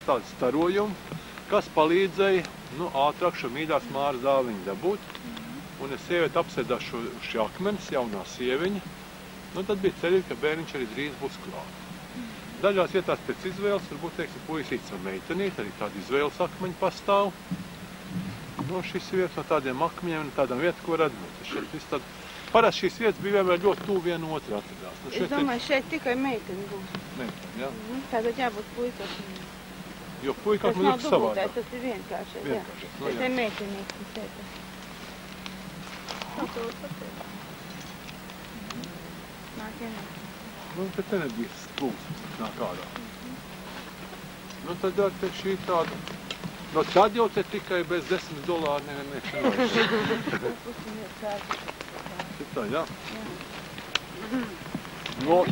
tādu starojumu, kas palīdzēja ātrāk šo mīļās Māras dāvliņu dabūt. Un ja sieviete apsēdās šī akmens, jaunā sieviņa, tad bija cerība, ka bērniņš arī drīz būs klāt. Dažās vietās pēc izvēles, varbūt, teiksim, puisītis un meitenīt, arī tādi izvēles akmeņi pastāv. Šīs vietas no tādiem akmeņiem, no tādām vietām, ko varētu būt. Parasti šīs vietas bija vienmēr ļoti tuvu viena otru atradās. Es domāju, šeit tikai meiteni būs. Meiteni, jā. Tātad jābūt puikam. Jo puikam man ļoti savādāk. Tas ir vienkāršais, jā. Tas ir meitenīgs. Nāk ienāk. Bet enerģijas plūsmas nāk ārā. Tad var teikt šī tāda. Tad jau te tikai bez $10 nevienmēšanās. Tā, jā.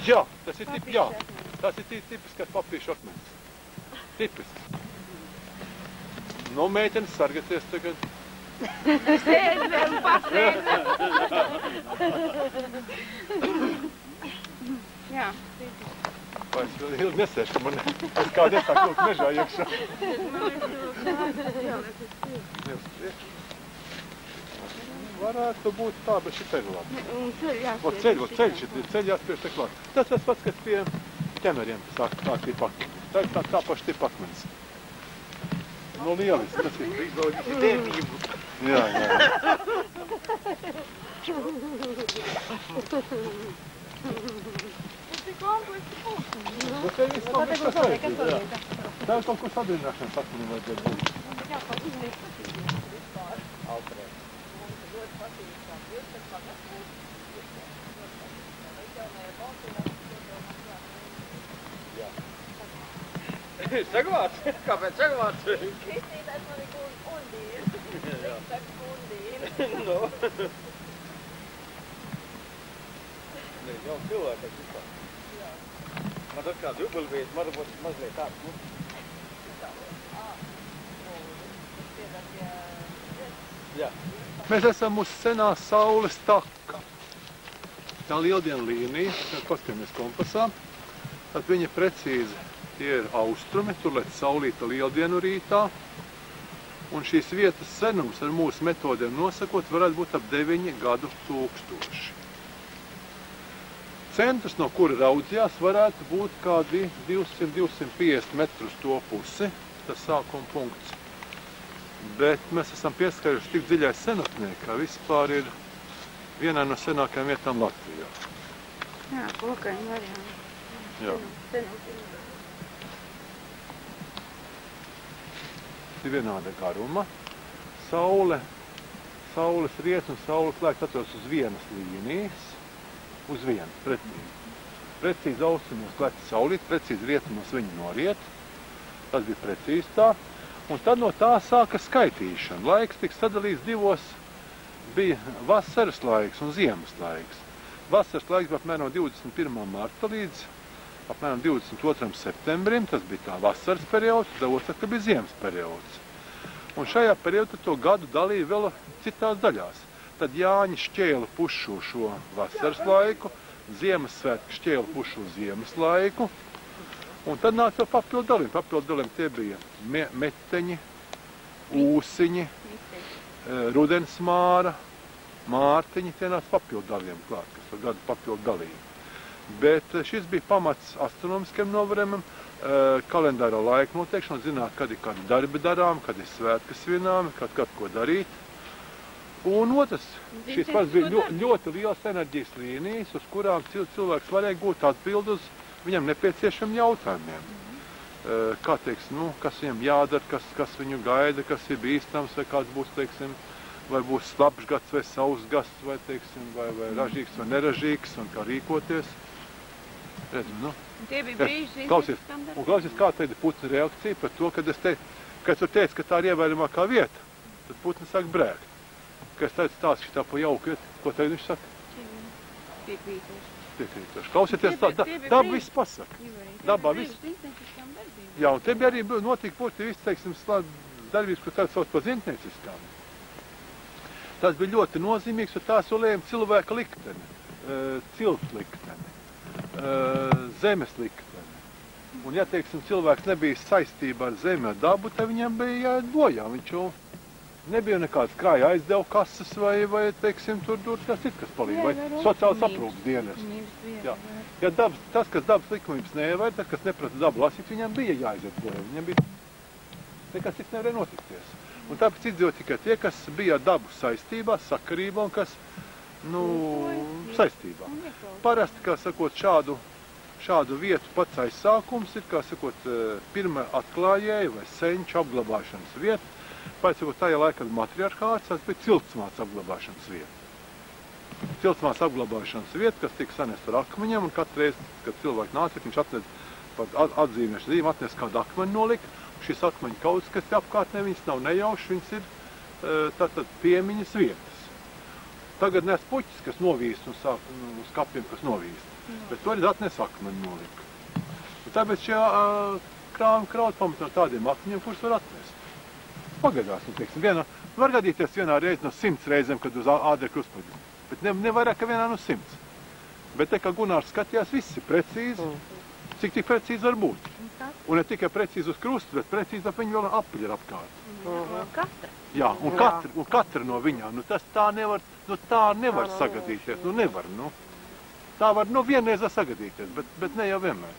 Jā, tas ir tipisks papīšu akmens. Tipisks. Meitenes sargaties tagad. Sēdam, pasēdam. Jā. Vai es vēl ilgi nesēšu, man es kādu iesāk lūk mežā iekšā. Varētu būt tā, bet šī ceļ labi. Ceļ jāspiež te klāt. Tas pats, kas pie ķemeriem sāk tipa akmenis. Tā paši tipa akmenis. Lieliski, tas ir. Jā. Tā ir kaut kur sadrināšanas akmenim vajadzētu būt. Sagvārds? Kāpēc sagvārds? Kristītājs man ir Undīna. Viņš saka Undīna. No. Jau cilvēks vispār. Man tas kā dubulviet, varbūt mazliet tāds, Jā. Mēs esam uz senā saules taka. Tā lieldienu līnija, paskatāmies kompasā. Tad viņa precīzi, tie ir austrumi, tur lec saulīta lieldienu rītā. Un šīs vietas senums ar mūsu metodēm nosakot varētu būt ap 9 gadu tūkstoši. Centrs, no kura raudzījās, varētu būt kādi 200–250 metru uz to pusi, tas sākuma punkts. Bet mēs esam pieskaruši tik dziļai senatnē, ka vispār ir vienā no senākajām vietām Latvijā. Jā, pokaini varianti. Jā. Ir vienāda garuma. Saules riet un saules laiks atrodas uz vienas līnijas. Uz vienu, precīzi austrumos lec saulīt, precīzi rietumos viņa noriet. Tas bija precīzi tā. Un tad no tā sāka skaitīšana. Laiks tika sadalīts divos, bija vasaras laiks un ziemas laiks. Vasaras laiks bija apmēram 21. marta līdz apmēram 22. septembrim, tas bija tā vasaras periods, tad otrs, ka bija ziemas periods. Un šajā periodā to gadu dalīja vēl citās daļās. Tad Jāņi šķēla pušu šo vasaras laiku, Ziemassvētki šķēla pušu ziemas laiku, un tad nāca vēl papildu dalījumi. Papildu dalījumi tie bija meteņi, ūsiņi, rudensmāra, mārtiņi, tie nāca papildu dalījumi klāt, kas var gadu papildu dalījumi. Bet šis bija pamats astronomiskiem novērojumiem, kalendārā laika noteikšana, zināt, kad ir kādi darbi darām, kad ir svētki svinām, kad ko darīt. Un otrs, šīs pats bija ļoti liels enerģijas līnijas, uz kurām cilvēks varēja gūt atbildi uz viņam nepieciešamiem jautājumiem. Kā, teiksim, kas viņam jādara, kas viņu gaida, kas ir bīstams, vai kāds būs, teiksim, vai būs slapjš gads vai sauss gads, vai, teiksim, vai ražīgs vai neražīgs, un kā rīkoties. Klausies, kā teida putna reakcija par to, kad tu teici, ka tā ir ievērojamākā vieta, tad putni sāk brēkt. Kad es teicu stāstu šitā pa jauku vietu, ko tagad viņš saka? Piekrītoši. Klausieties, daba viss pasaka. Dabā viss. Jā, un te bija arī notika poti viss, teiksim, darbības, ko tagad sauc par zintnieciskām. Tas bija ļoti nozīmīgs, un tās olējam cilvēka likteni, cilts likteni, zemes likteni. Un, ja, teiksim, cilvēks nebija saistībā ar zemi, ar dabu, tad viņam bija jāiet bojā. Viņš jau nebija nekāds krāja aizdevu kases vai teiksim, tur kas ir, kas palīdz, vai sociāls aprūpas dienas. Jā. Ja tas, kas dabas likumības neievēr, tas, kas neprata dabu lasīt, viņam bija jāiziet bojā. Viņam bija nekas cits nevarēja notikties. Un tāpēc izdzīvo tikai tie, kas bija ar dabu saistībā, sakarībā un kas, saistībā. Parasti, kā sakot, šādu vietu pats aizsākums ir, kā sakot, pirmā atklājēja vai senču apglabāšanas vieta. Pēc tajā laikā matriarhāts, tas bija ciltsmāts apglabāšanas vieta. Ciltsmāts apglabāšanas vieta, kas tika sanest ar akmeņiem, un katru reizi, kad cilvēki nāca, viņš atnes par atzīmēšu zīmi, atnes kādu akmeni nolika. Šis akmeņu kaudzes, kas te apkārtnē, viņas nav nejauši, viņas ir tātad piemiņas vietas. Tagad nes puķis, kas novīst un sāk uz kapiem, kas novīst. Bet to arī atnes akmeni nolika. Un tāpēc šie krāmi kraut pamat no tādiem akmeņiem, kurus var atnest. Pagadās, teiksim, var gadīties vienā reizi no 100 reizēm, kad uz ādera krustpaģi. Bet ne vairāk, ka vienā no 100. Bet te, kā Gunārs skatījās, viss ir precīzi, cik tik precīzi var būt. Un ne tikai precīzi uz krustu, bet precīzi ap viņu vēl apļi ir apkārt. Katra? Jā, un katra no viņām, tā nevar sagadīties, nevar, Tā var, vienreiz sagadīties, bet ne jau vienmēr,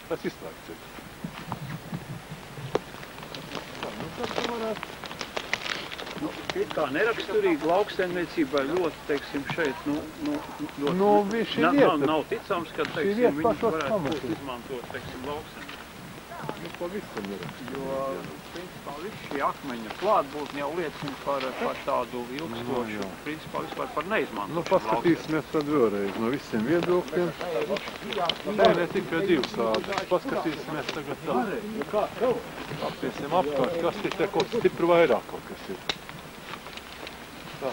tas izslēgts ir. Tas varētu. Ir kā neraksturīgi lauksaimniecībai ļoti, teiksim, šeit, šī vieta. Nav ticams, ka, teiksim, viņi varētu izmantot, teiksim, lauksaimniecību. Pavisam ir. Jo, principā, viss šī akmeņa klātbūtne jau liecina par tādu ilgstošu, principā, vispār par neizmantošanu. Paskatīsimies tad vēlreiz no visiem viedokļiem. Tā ne tikai divas ādas. Paskatīsimies tagad tā. Apiesim apkārt, kas ir te kaut stipri vairāk kaut kas ir. Tā.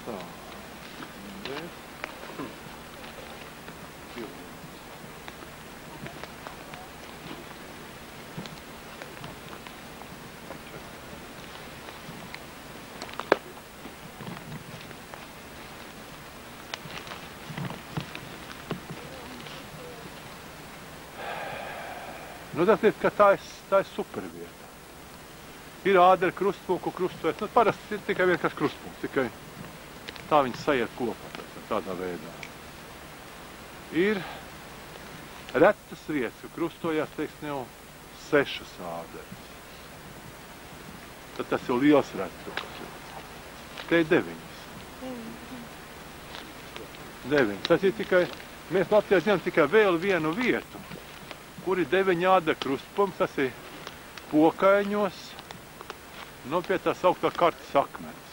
Tā. Tas ir, ka tā ir supervieta. Ir ādera krustpunkts, ko krustojas. Parasti ir tikai vienkārši krustpunkts, tikai tā viņi sajiet kopā tādā veidā. Ir retas vietas, ka krustojās, teiksim, jau 6 āderas. Tad tas jau liels retums. Te ir 9. 9. Tas ir tikai, mēs Latvijā zinām tikai vēl vienu vietu, kur ir 9 ādera krustpunkts, tas ir Pokaiņos, pie tās augtā kartas akmens.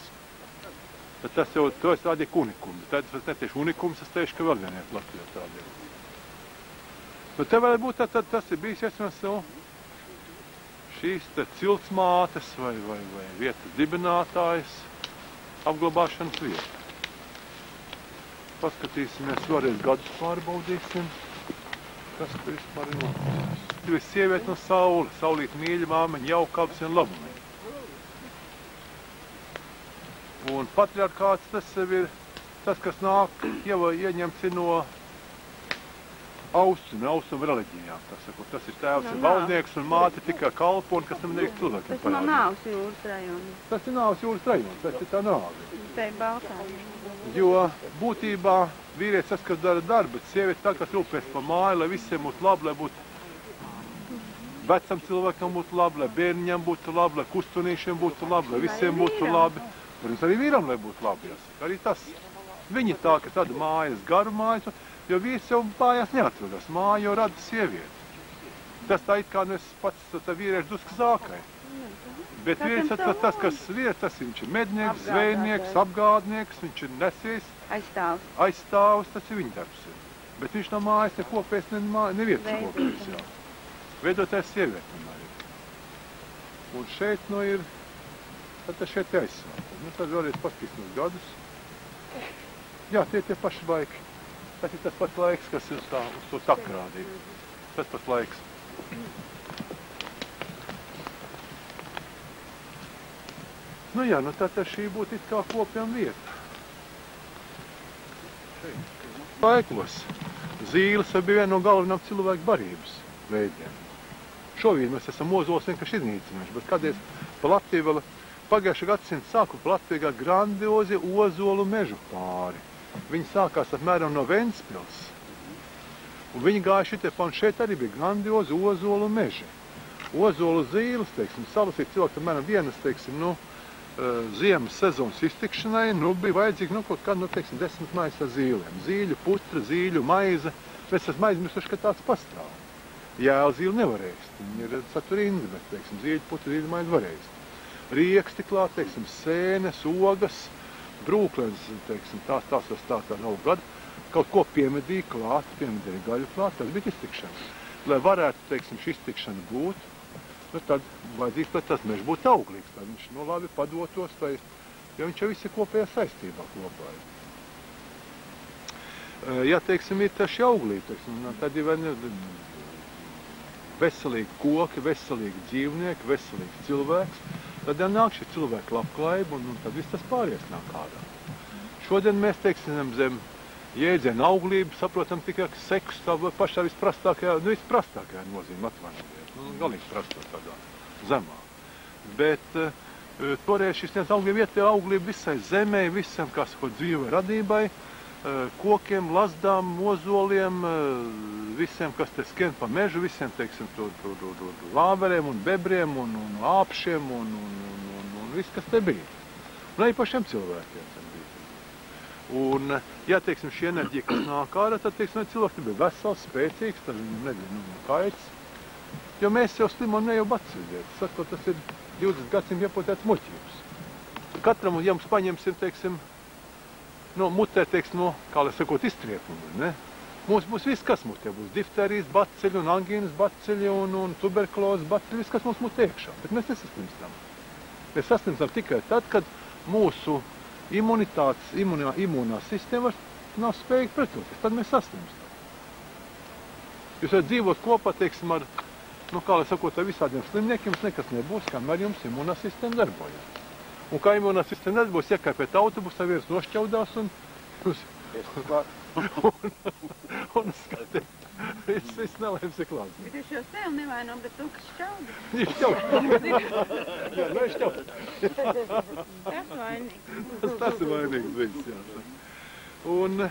Bet tas jau, to es tādi unikums. Tas netieši unikums, es teikšu, ka vēl vieniet Latvijā tādi. Te varētu būt, tas ir bijis, šīs te ciltsmātes vai vietas dibinātājs apglabāšanas vieta. Paskatīsimies, vēlreiz gadus pārbaudīsim. Kas tur vispār ir noticis? Tur ir sieviete no saule. Saulīt mīļa māmiņa, jaukabs un labumiņa. Un patriarkāts tas ir tas, kas nāk, ieņemts ir no austrumu reliģijām. Tas ir tēvs, ir valdnieks un māte tikai kalpo un kas tam nedrīkst cilvēkiem parādīt. Tas no Nāvas jūras rajona. Tas ir Nāvas jūras rajons, tas ir tā nāve. Tā ir Baltā. Jo būtībā vīrietis tas, kas dara darbu, bet sieviete tā, kas rūpēs par māju, lai visiem būtu labi, lai būtu vecam cilvēkam būtu labi, lai bērniņam būtu labi, lai kustunīšiem būtu labi, lai visiem būtu labi. Protams, arī vīram, lai būtu labi. Arī tas. Viņi tā, ka tāda mājas, garu mājas, jo vīrs jau mājās neatrodas. Māja jau rada sievieti. Tas tā it kā es pats tā vīrieši dusku zākai. Bet vīrietis tas, kas vīrietis, tas viņš ir mednieks, zvejnieks, apgādnieks, viņš ir nesies. Aizstāvs, tas ir viņa darbs. Bet viņš no mājas nekopēs, nevietas kopēs, jā. Veidotājs sievieti vienmēr ir. Un šeit, ir, tad šeit ir aizsākt. Tad vēlreiz paskatīsimies gadus. Jā, tie paši laiki. Tas ir tas pats laiks, kas uz to sakrādīja. Tas pats laiks. Jā, tad šī būtu it kā kopjama vieta. Šeit. Laikos. Zīles bija viena no galvenām cilvēku barības veidiem. Šobrīd mēs esam ozols vienkārši iznīcinājuši, bet kādreiz pa Latviju vēl pagājušā gadsimta sākuma pa Latviju kā grandiozi ozolu mežu pāri. Viņi sākās apmēram no Ventspils. Un viņi gāja šitie pa un šeit arī bija grandiozi ozolu meži. Ozolu zīles, teiksim, salasīt cilvēku apmēram vienas, teiksim, ziemas sezonas iztikšanai, bija vajadzīgi, kaut kādu, teiksim, 10 maisa ar zīlēm. Zīļu putra, zīļu maize. Mēs esam aizmirsuši, ka tāds pastāv. Jēla zīle nevar ēst. Viņi ir saturīgi, bet, teiksim, zīļu putra, zīļu maize var ēst. Rieksti klāt, teiksim, sēnes, ogas, brūklens, teiksim, tās nav gadu. Kaut ko piemedīja klāt, piemedīja gaļu klāt, tas bija iztikšana. Lai varētu, teiksim, šī iztikšana būt, tad vajadzīgs, lai tas mežs būtu auglīgs, lai viņš labi padotos, jo viņš jau visi kopējā saistībā kopā ir. Ja, teiksim, ir taši auglīgi, teiksim, tad ir veselīgi koki, veselīgi dzīvnieki, veselīgs cilvēks, tad nāk šī cilvēka labklājība un tad viss tas pāries nāk ārā. Šodien mēs, teiksim, zem jēdzienu auglību saprotam tikai seksu tā pašā visprastākajā nozīme atvainojies. Galīgi prastā tādā zemā. Bet toreiz šis auglība ietēja auglību visai zemē, visam, kā sakot, dzīvai radībai, kokiem, lazdām, ozoliem, visiem, kas te skrien pa mežu, visiem, teiksim, lāveriem un bebriem un āpšiem un viss, kas te bija. Un arī pašiem cilvēkiem te bija. Un, ja, teiksim, šī enerģija, kas nāk ārā, tad, teiksim, cilvēks bija vesels, spēcīgs, tad viņam nebija kaits. Jo mēs jau slimam ne jau baciļiet. Sakot, tas ir 20 gadsimta iepotēts muļķības. Katram, ja mums paņemsim, teiksim, mutē, teiksim, kā lai sakot, iztriekumu, ne? Mums būs viss, kas mutē. Būs difterijas baciļi un angīnas baciļi un tuberkulozes baciļi, viss, kas mums mutē iekšā. Bet mēs nesaslimstam. Mēs saslimstam tikai tad, kad mūsu imunā sistēma nav spējīga pretoties. Tad mēs saslimstam. Jūs varat dzīvot kopā, teiksim, ar kā lai sakot, ar visādiem slimniekiem, jums nekas nebūs, kamēr jums imunā sistēma darbojas. Un kā imunā sistēma darbojas, iekāpēt autobusā, viens nošķaudās un jūs... un skatīt. Viss nelēms ir klāt. Bet jūs jau sev nevainam, bet tu, kas šķauda. Viņš šķauda. Jā, šķauda. Tas vainīgs. Tas ir vainīgs viss, jā. Un,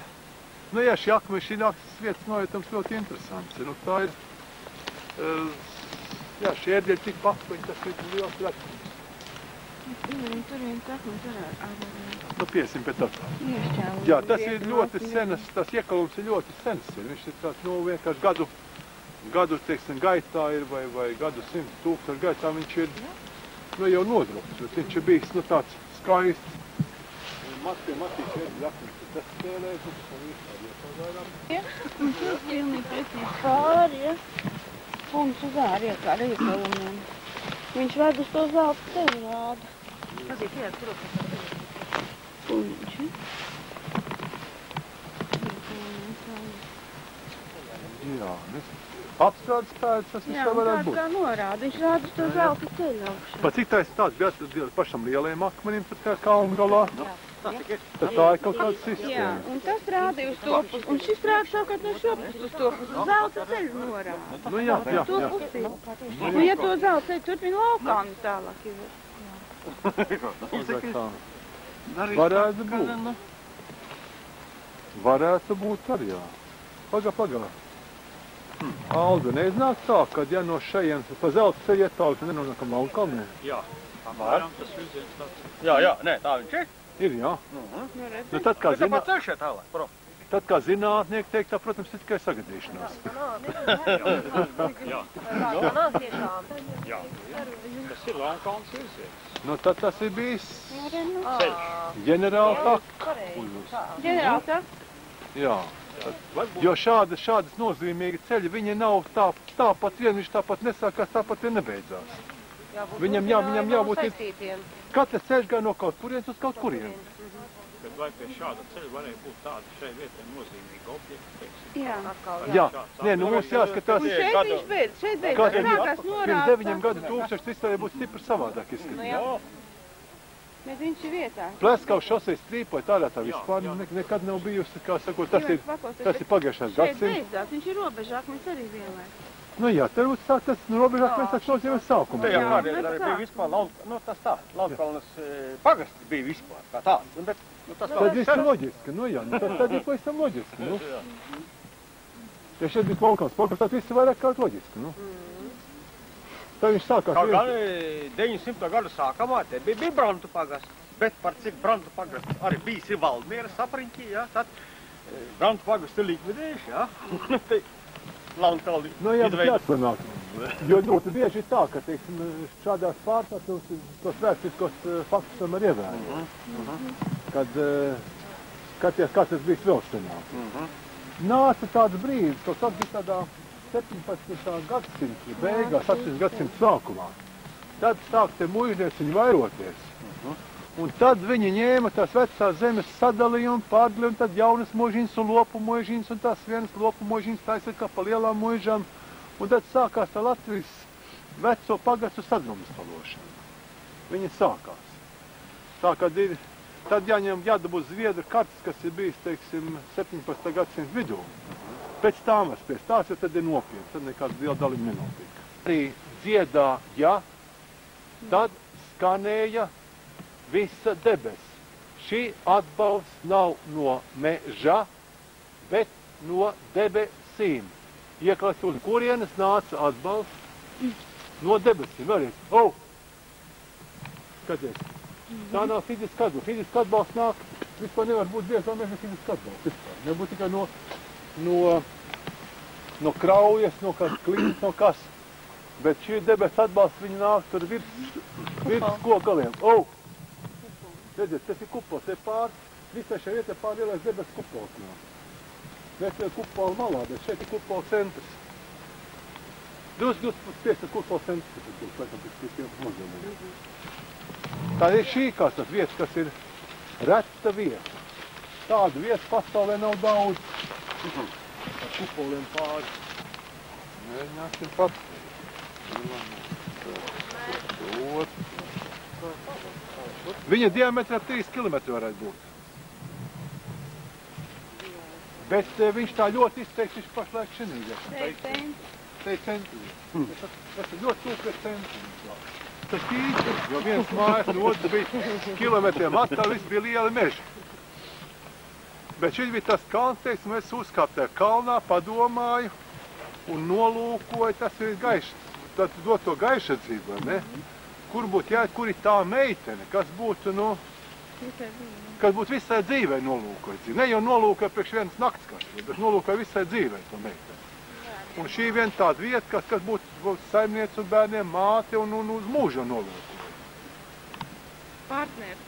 jā, šī akmeņa, šī vietas novietams ļoti interesants. Tā ir... Jā, šie ērģeļi tik pakpaņi, tas ir liels rakstums. Tur viens akmeņi, tur ar... Piesim pie tā. Jā, tas ir ļoti senas, tas iekalums ir ļoti sens. Viņš ir tāds, vienkārši gadu, teiksim, gaitā ir, vai gadu 100 tūkstoši gaitā viņš ir, jau nodrukts. Viņš ir bijis, tāds skaists. Matīši ērģeļi akmeņi, tas spēlēs, un visādi iepagaidām. Jā, un tur pilnīgi precīzi pāri, ja. Punkts uz āriet ar iekalumiem. Viņš ved uz to zelta ceļu rādu. Tas ir tiek kurokās. Puņš, Jā, apstrādes pēdas, tas viss varētu būt. Jā, un tāds kā norāda. Viņš rāda uz to zelta ceļu augšā. Pat cik tāds bija pašam lielajiem akmenim, tad kā kalnu galā. Tad tā ir kaut kāda sistēma. Jā, un tas rādīja uz to pusi. Un šis rāda savukārt no šo pusi uz to pusi. Uz zelta ceļu norāda. Jā. To pusi. Un ja to zelta ceļu turpina laukāni tālāk ir. Varētu būt arī, jā. Pagā. Alda, neiznāk tā, kad ja no šejienes pa zelta ceļu ietālus nenonākam Launkalnē? Jā, apmēram tas virziens tāds. Jā, nē, tā viņš ir. Ir, jā. Tad, kā zinātnieki teikt, tā, protams, ir tikai sagadīšanās. Jā. Tas ir Launkalnas virziens. Tad tas ir bijis ģenerāla taka. Ģenerāla taka? Jā. Jo šādas nozīmīgi ceļi, viņi nav tāpat vien, viņš tāpat nesākās, tāpat vien nebeidzās. Viņam jābūt katrs ceļš gan no kaut kurienes uz kaut kurienes. Bet vai pie šāda ceļa varēja būt tāda šai vietai nozīmīga objekta, teiksim? Jā. Nē, mums jāskatās. Un šeit viņš beidz, sākās norāda. Pirms 9 gadu tūkstoši tas varēja būt stipri savādāk izskatīt. Bet viņš ir vietā. Pleskava šoseis strīpoja tādā tā vispār nekad nav bijusi, kā sakot, tas ir pagājušais gadsimts. Šeit beidzās, viņš ir robežākmens arī vienlaik. Nu jā, te būtu sāk tas robežākmens, tas nozīmē sākumu. Te jau kādreiz arī bija vispār, nu tas tā, Lautkalnas pagasts bija vispār, kā tāds. Bet, nu tas Tad viss ir loģiski, nu jā, tad ir pavisam loģiski, nu. Ja šeit bija Lautkalnas, tad viss ir vairāk kā loģiski, nu. Tad viņš sākās kaut gan 900. gadu sākamā te bija Brantu pagasts, bet par cik Brantu pagasts arī bijis ir Valdmieras apriņķī, jā, tad Brantu pagasts ir likvidējuši, jā. Te Lautkalni nu jā, bet jāatsanāk. Jo ļoti bieži ir tā, ka, teiksim, šādās pārstāvs tos vēsturiskos faktus tomēr ievēro. Kad tas bija vēl senāk. Nāca tāds brīdis, kaut kas bija tādā 17. gadsimta beigās, 18. gadsimta sākumā. Tad sāk te muižnieciņi vairoties. Un tad viņi ņēma tās vecās zemes sadalījumu, pārdalījumu, tad jaunas muižiņas un lopu muižiņas, un tās vienas lopu muižiņas taisa kā pa lielām muižām. Un tad sākās tā Latvijas veco pagastu sadrumstalošana. Viņa sākās. Tā, kad ir, tad jādabū Zviedru kartes, kas ir bijis, teiksim, 17. gadsimta vidū. Pēc tām var spiest tās, jo tad ir nopietni, tad nekāds liela dalījuma nenotiek. Arī dziedāja, tad skanēja visa debes. Šī atbalsts nav no meža, bet no debesīm. Ieklāt, uz kurienes nāca atbalsts? No debesīm. Vēlreiz. Skaties. Tā nav fiziska atbalsts. Fiziska atbalsts nāk, vispār nevar būt diezgan meža fiziska atbalsts. Vispār. Nebūt tikai no kraujas, no kāds klīns, no kas. Bet šī debes atbalsts viņi nāk tur virs kokaliem. Redziet, tas ir kupols, te visai šai vietā pār lielais debes kupols nāk. Mēs jau kupola malā, bet šeit ir kupola centrs. Drusku spiest ar kupola centrs. Tā ir šī tas vietas, kas ir reta vieta. Tādu vietu pasaulē nav daudz. Ar kupoliem pāri. Mēģināsim pats. Viņa diametrā 3 km varētu būt. Bet viņš tā ļoti izteiks, viņš pašlaik šinīgi. Te ir centri. Tas ir ļoti tūpēc centri. Tas īsti, jo viens mājas no otrs bija kilometriem attāl, viss bija lieli meži. Bet šis bija tas kalns, teiksim, es uzkāpu tajā kalnā, padomāju un nolūkoju, tas ir gaišs, tad dot to gaišadzību, vai ne? Kur būtu jāiet, kur ir tā meitene, kas būtu, kas būtu visai dzīvei nolūkoja dzīvi. Ne jau nolūkoja priekš vienas naktskašas, bet nolūkoja visai dzīvei to meiteni. Un šī viena tāda vieta, kas būtu saimniece un bērniem māte un uz mūžu nolūkoja. Partneri.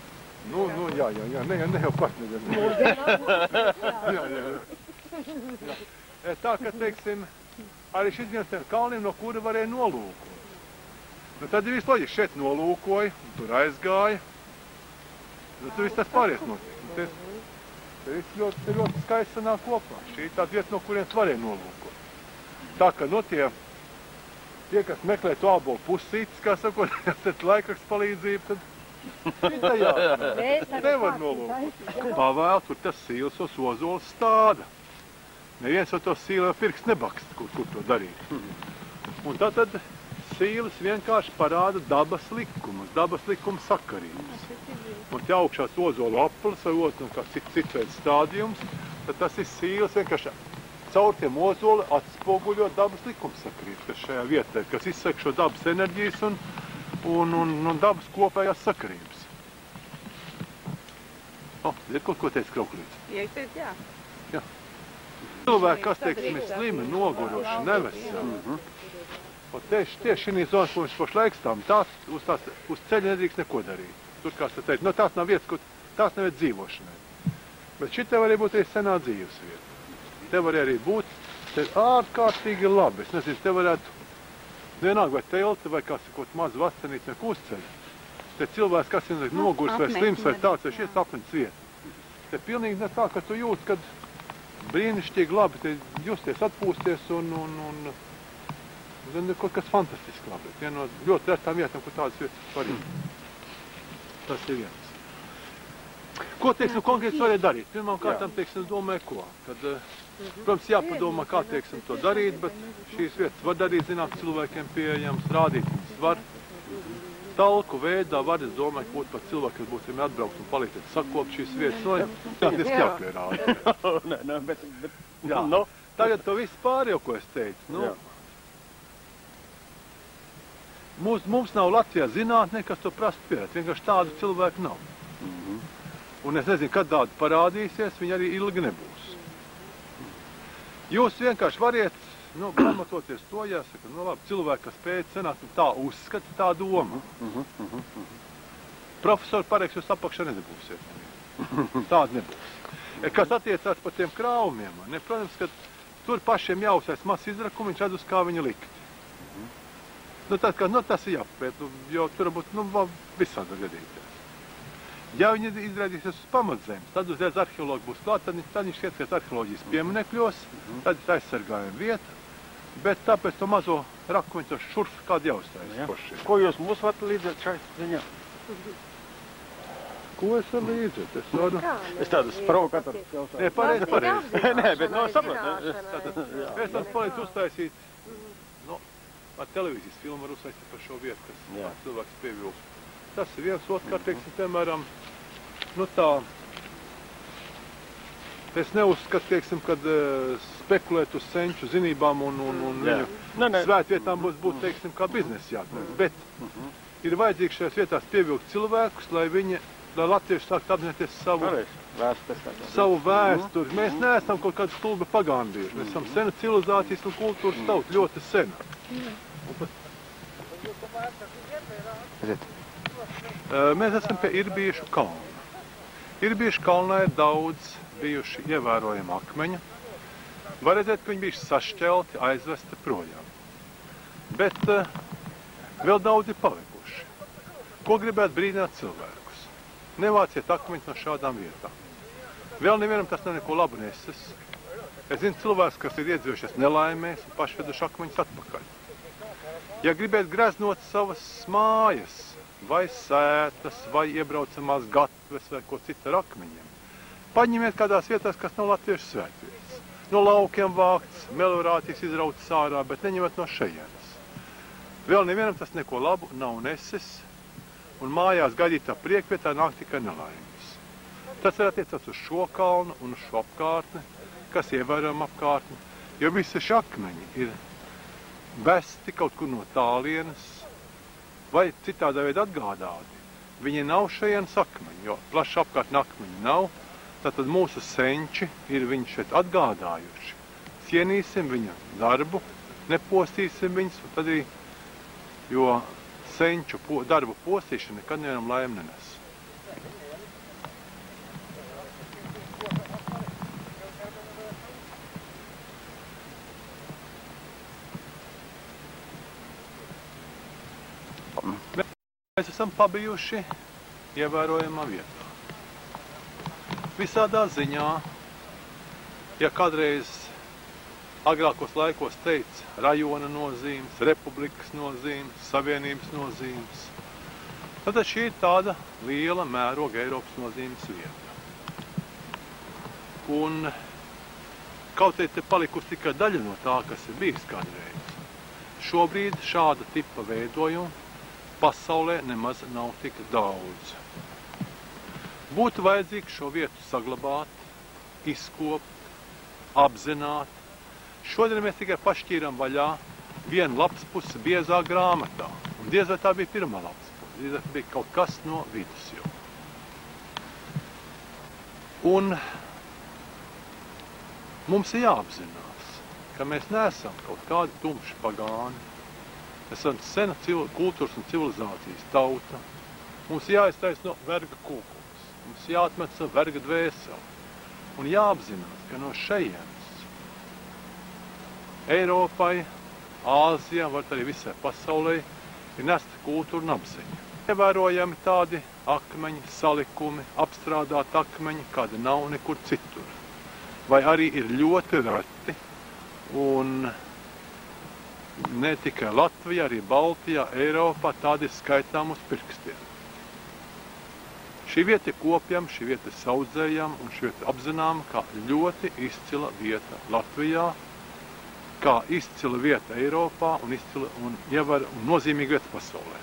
Jā, ne jau partneri. Jā. Tā, ka, teiksim, arī šis viens tiem kalniem, no kura varēja nolūkot. Tad ir viss loģiski, šeit nolūkoja, tur aizgāja. Tur viss tas pārējais notiek. Te viss ļoti skaisti sanāk kopā. Šī ir tāda vieta, no kurienes varēja nolūkot. Tā, ka, tie, kas meklē to ābolu pusītes, kā sakot, tad laikraksts palīdzību, tad šitā nevar nolūkot. Pavēl, tur tas sīles uz ozoles stāda. Neviens jau to sīle pirksts nebakst, kur to darīt. Un tad sīles vienkārši parāda dabas likumus, dabas likuma sakarības. Un te augšās ozolu aplis vai cits veids stādījums, tad tas ir sīles vienkārši caur tiem ozoli atspoguļo dabas likuma sakarības, kas šajā vietā, kas izsaka šo dabas enerģijas un dabas kopējās sakarības. Ir kaut ko teica Krauklīts? Ja es teicu, jā. Jā. Cilvēki, kas, teiksim, ir slimi, noguruši, neveseli. Tieši šī zonas, ko viņš pašlaik stāv, uz ceļa nedrīkst neko darīt. Tur, kā es teicu, tās nav vietas, tās nav vietas dzīvošanai. Bet šī te varēja būt arī senā dzīves vieta. Te varēja arī būt, te ir ārkārtīgi labi. Es nezinu, te varētu vienalga vai telti, vai kā sakot, mazu vasenīti, vai kūsceļi. Te cilvēks, kas ir nogurs vai slims vai tāds, vai šies apmeņas vieta. Te pilnīgi ne tā, ka tu jūti, kad brīnišķīgi labi, te justies, atpūsties un kaut kas fantastiski labi. Viena no ļoti retām vietām, kur tādas vietas var ir. Tas ir viens. Ko, teiksim, konkrēti varēja darīt? Pirmām kārtām, teiksim, domāju, ko? Kad, protams, jāpadomā, kā, teiksim, to darīt, bet šīs vietas var darīt, zināt, cilvēkiem pieejams, rādīt viņas var. Talku veidā var, es domāju, ka būtu pat cilvēki, kas būtu atbraukt un palīdzēt sakopt šīs vietas. No, jāties jāpierāda. Nē, bet Jā. nu. Tagad to visu pārējo, ko es teicu. Nu, mums nav Latvijā zinātnē, kas to prasa pierēt. Vienkārši tādu cilvēku nav. Un es nezinu, kad tādu parādīsies, viņi arī ilgi nebūs. Jūs vienkārši variet, nu, pamatoties to, jāsaka, nu labi, cilvēki, kas pēc senāk, tā uzskata, tā doma. Profesori pareiks, jūs apakšā nedabūsiet. Tāda nebūs. Kas attiecās par tiem krāvumiem, ne, protams, ka tur pašiem jāuzsēs mazs izrakumi, viņš redz, kā viņi likt. Nu, tas ir jāpapēt, jo tur varbūt, nu, visādi var gadīties. Ja viņi izrādīsies uz pamatzemes, tad uzreiz arheologi būs klāt, tad viņš ieskatās arheoloģijas pieminekļos, tad ir aizsargājuma vieta, bet tāpēc to mazo raku viņi to šurf kādu jāuzstājas. Ko jūs mums varat līdzēt šai ziņā? Ko es varu līdzēt? Es tādas provokatoras jautājumu. Nē, pareizi. Nē, bet no saprot. Es varu palīdz uztaisīt, nu, ar televīzijas filmu var uztaisīt par šo vietu, kas cilvēks pievilst. Tas ir viens, otrkārt, teiksim, piemēram, nu tā, es neuzskatu, teiksim, kad spekulēt uz senču zinībām un viņu svētvietām būtu, teiksim, kā biznesa jāatmēs, bet ir vajadzīgs šajās vietās pievilkt cilvēkus, lai latvieši sāktu apzināties savu vēsturi. Mēs neesam kaut kādi stulbi pagāni bijuši, mēs esam sena civilizācijas un kultūras tauta, ļoti sena. Mēs esam pie Irbīšu kalna. Irbīšu kalnā ir daudz bijuši ievērojami akmeņi. Var redzēt, ka viņi bijuši sašķelti, aizvesti projām. Bet vēl daudz ir palikuši. Ko gribētu brīdināt cilvēkus? Nevāciet akmeņus no šādām vietām. Vēl nevienam tas neko labu neses. Es zinu cilvēks, kas ir iedzīvojušies nelaimēs un pašveduši akmeņus atpakaļ. Ja gribētu greznot savas mājas, vai sētas, vai iebraucamās gatves, vai ko citu ar akmeņiem. Paņemiet kādās vietās, kas nav latviešu svētvietas. No laukiem vākts, meliorācijas izrautas ārā, bet neņemat no šejienes. Vēl nevienam tas neko labu nav nesis, un mājās gaidītā priekvietā nāk tikai nelaimes. Tas var attiecās uz šo kalnu un uz šo apkārtni, kas ievērojama apkārtni, jo visi šie akmeņi ir besti kaut kur no tālienes, vai citādā veidā atgādāti. Viņi nav šajienas akmeņi, jo plaši apkārtni akmeņi nav, tātad mūsu senči ir viņu šeit atgādājuši. Cienīsim viņa darbu, nepostīsim viņus, un tad arī, jo senču darbu postīšana nekad nevienam laimi nenes. Mēs esam pabijuši ievērojamā vietā. Visādā ziņā, ja kādreiz agrākos laikos teica rajona nozīmes, republikas nozīmes, savienības nozīmes, tad šī ir tāda liela mēroga Eiropas nozīmes vieta. Un kaut te palikusi tikai daļa no tā, kas ir bijis kādreiz. Šobrīd šāda tipa veidojuma pasaulē nemaz nav tik daudz. Būtu vajadzīgs šo vietu saglabāt, izkopt, apzināt. Šodien mēs tikai pašķīram vaļā vienu lapspusi biezā grāmatā. Un diez vai tā bija pirmā lapspuse, diez vai bija kaut kas no vidus jau. Un mums ir jāapzinās, ka mēs neesam kaut kādi tumši pagāni. Esam sena kultūras un civilizācijas tauta. Mums jāiztais no verga kūkumus. Mums jāatmet savu verga dvēseli. Un jāapzinās, ka no šejienes Eiropai, Āzijā, var arī visai pasaulē, ir nesta kultūra un apziņa. Ievērojami tādi akmeņi, salikumi, apstrādāti akmeņi, kādi nav nekur citur. Vai arī ir ļoti reti un ne tikai Latvijā, arī Baltijā, Eiropā tādi ir skaitām uz pirkstiem. Šī vieta ir kopjama, šī vieta ir saudzējama un šī vieta apzināma kā ļoti izcila vieta Latvijā, kā izcila vieta Eiropā un izcila un nozīmīga vieta pasaulē.